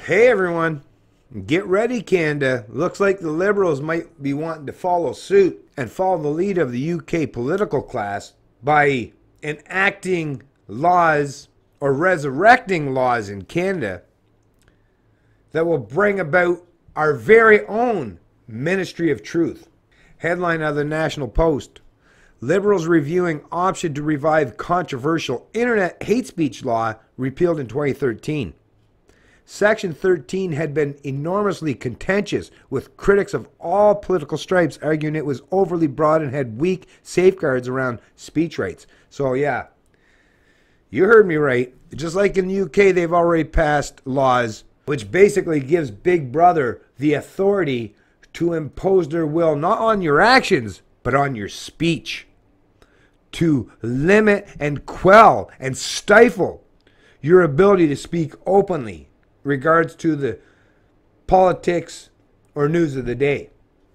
Hey everyone, get ready Canada. Looks like the Liberals might be wanting to follow suit and follow the lead of the UK political class by enacting laws or resurrecting laws in Canada that will bring about our very own Ministry of Truth. Headline of the National Post: Liberals reviewing option to revive controversial internet hate speech law repealed in 2013. Section 13 had been enormously contentious, with critics of all political stripes arguing it was overly broad and had weak safeguards around speech rights. So yeah, you heard me right. Just like in the UK, they've already passed laws which basically gives Big Brother the authority to impose their will not on your actions, but on your speech, to limit and quell and stifle your ability to speak openly regards to the politics or news of the day.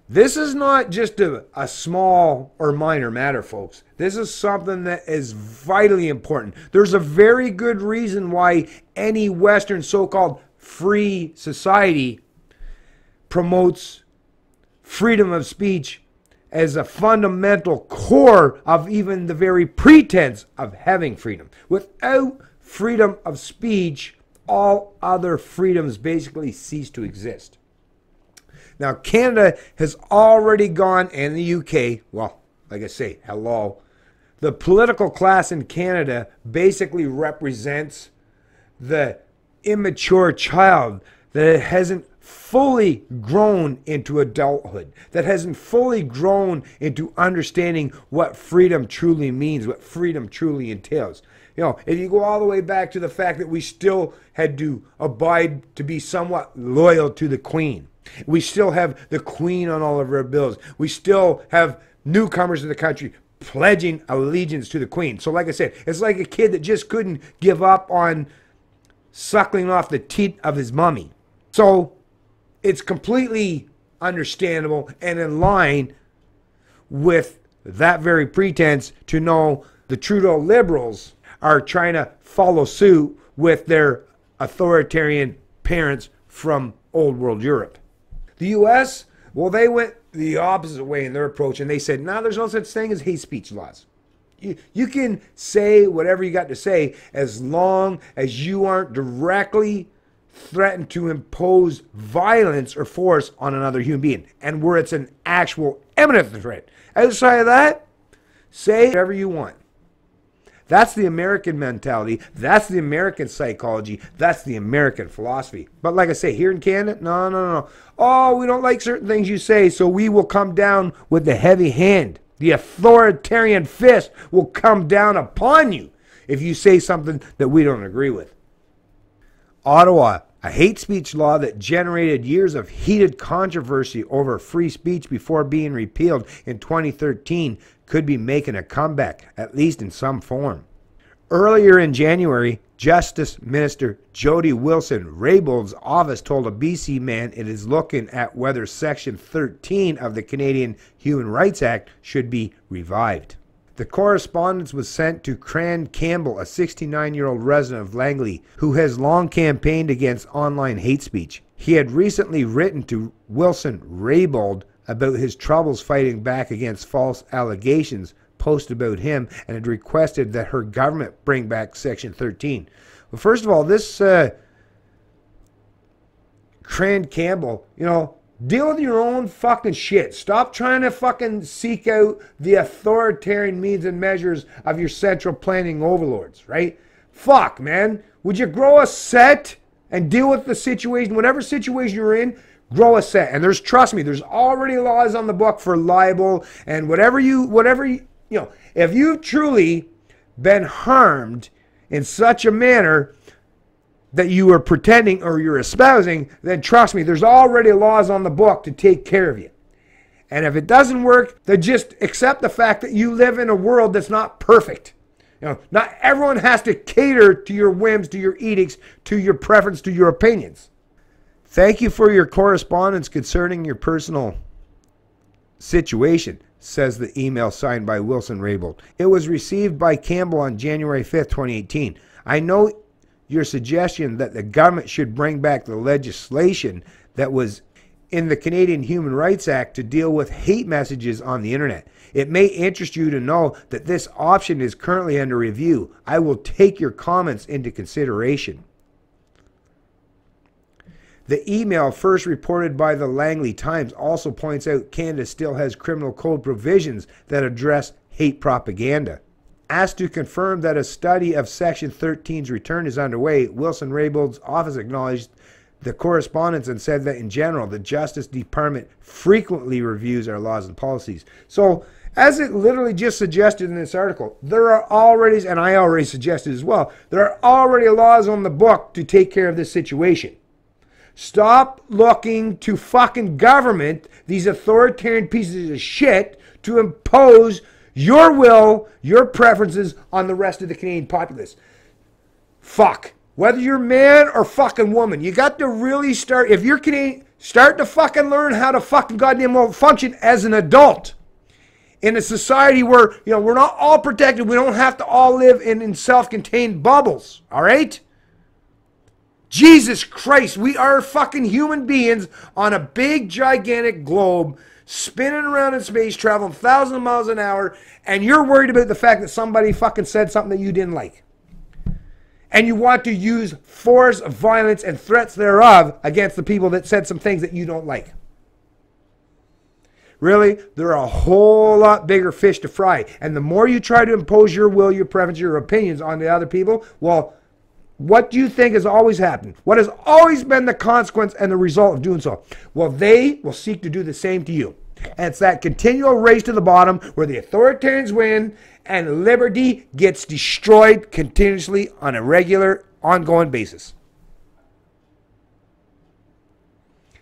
This is not just a small or minor matter, folks. This is something that is vitally important. There's a very good reason why any Western so-called free society promotes freedom of speech as a fundamental core of even the very pretense of having freedom. Without freedom of speech, all other freedoms basically cease to exist. Now, Canada has already gone, and the UK, well, like I say, hello. The political class in Canada basically represents the immature child that hasn't fully grown into adulthood, that hasn't fully grown into understanding what freedom truly means, what freedom truly entails. You know, if you go all the way back to the fact that we still had to abide to be somewhat loyal to the Queen. We still have the Queen on all of our bills. We still have newcomers to the country pledging allegiance to the Queen. So like I said, it's like a kid that just couldn't give up on suckling off the teat of his mummy. So it's completely understandable and in line with that very pretense to know the Trudeau Liberals are trying to follow suit with their authoritarian parents from old world Europe. The US, well, they went the opposite way in their approach, and they said, no, there's no such thing as hate speech laws. You can say whatever you got to say as long as you aren't directly threatened to impose violence or force on another human being, and where it's an actual imminent threat. Outside of that, say whatever you want. That's the American mentality. That's the American psychology. That's the American philosophy. But like I say, here in Canada, no. Oh, we don't like certain things you say, so we will come down with the heavy hand. The authoritarian fist will come down upon you if you say something that we don't agree with. Ottawa, a hate speech law that generated years of heated controversy over free speech before being repealed in 2013, could be making a comeback, at least in some form. Earlier in January, Justice Minister Jody Wilson-Raybould's office told a BC man it is looking at whether Section 13 of the Canadian Human Rights Act should be revived. The correspondence was sent to Cran Campbell, a 69-year-old resident of Langley, who has long campaigned against online hate speech. He had recently written to Wilson-Raybould about his troubles fighting back against false allegations posted about him, and had requested that her government bring back Section 13. Well, first of all, this Cran Campbell, you know, deal with your own fucking shit. Stop trying to fucking seek out the authoritarian means and measures of your central planning overlords, right? Fuck, man. Would you grow a set and deal with the situation, whatever situation you're in? Grow a set. And trust me, there's already laws on the book for libel and whatever you know, if you've truly been harmed in such a manner that you are pretending or you're espousing, then trust me, there's already laws on the book to take care of you. And if it doesn't work, then just accept the fact that you live in a world that's not perfect. You know, not everyone has to cater to your whims, to your edicts, to your preference, to your opinions. Thank you for your correspondence concerning your personal situation, says the email signed by Wilson-Raybould. It was received by Campbell on January 5th, 2018. I know your suggestion that the government should bring back the legislation that was in the Canadian Human Rights Act to deal with hate messages on the internet. It may interest you to know that this option is currently under review. I will take your comments into consideration. The email first reported by the Langley Times also points out Canada still has criminal code provisions that address hate propaganda. Asked to confirm that a study of Section 13's return is underway, Wilson-Raybould's office acknowledged the correspondence and said that in general, the Justice Department frequently reviews our laws and policies. So, as it literally just suggested in this article, there are already, and I already suggested as well, there are already laws on the book to take care of this situation. Stop looking to fucking government, these authoritarian pieces of shit, to impose your will, your preferences on the rest of the Canadian populace. Fuck. Whether you're man or fucking woman, you got to really start, if you're Canadian, start to fucking learn how to fucking goddamn well function as an adult. In a society where, you know, we're not all protected. We don't have to all live in self-contained bubbles. All right? Jesus Christ, we are fucking human beings on a big, gigantic globe spinning around in space, traveling thousands of miles an hour, and you're worried about the fact that somebody fucking said something that you didn't like. And you want to use force, violence, and threats thereof against the people that said some things that you don't like. Really, there are a whole lot bigger fish to fry. And the more you try to impose your will, your preference, your opinions on the other people, well, what do you think has always happened? What has always been the consequence and the result of doing so? Well, they will seek to do the same to you. And it's that continual race to the bottom where the authoritarians win and liberty gets destroyed continuously on a regular, ongoing basis.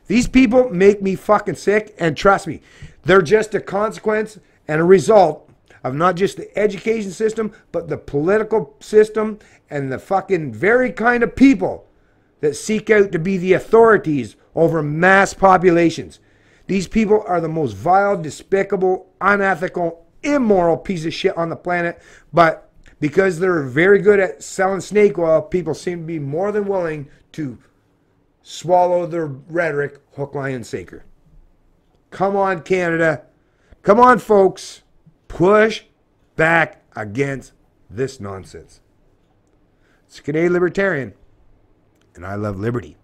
These people make me fucking sick, and trust me, they're just a consequence and a result of not just the education system, but the political system and the fucking very kind of people that seek out to be the authorities over mass populations. These people are the most vile, despicable, unethical, immoral piece of shit on the planet, but because they're very good at selling snake oil, people seem to be more than willing to swallow their rhetoric hook, line, and sinker. Come on, Canada. Come on, folks. Push back against this nonsense. It's Canadian Libertarian, and I love liberty.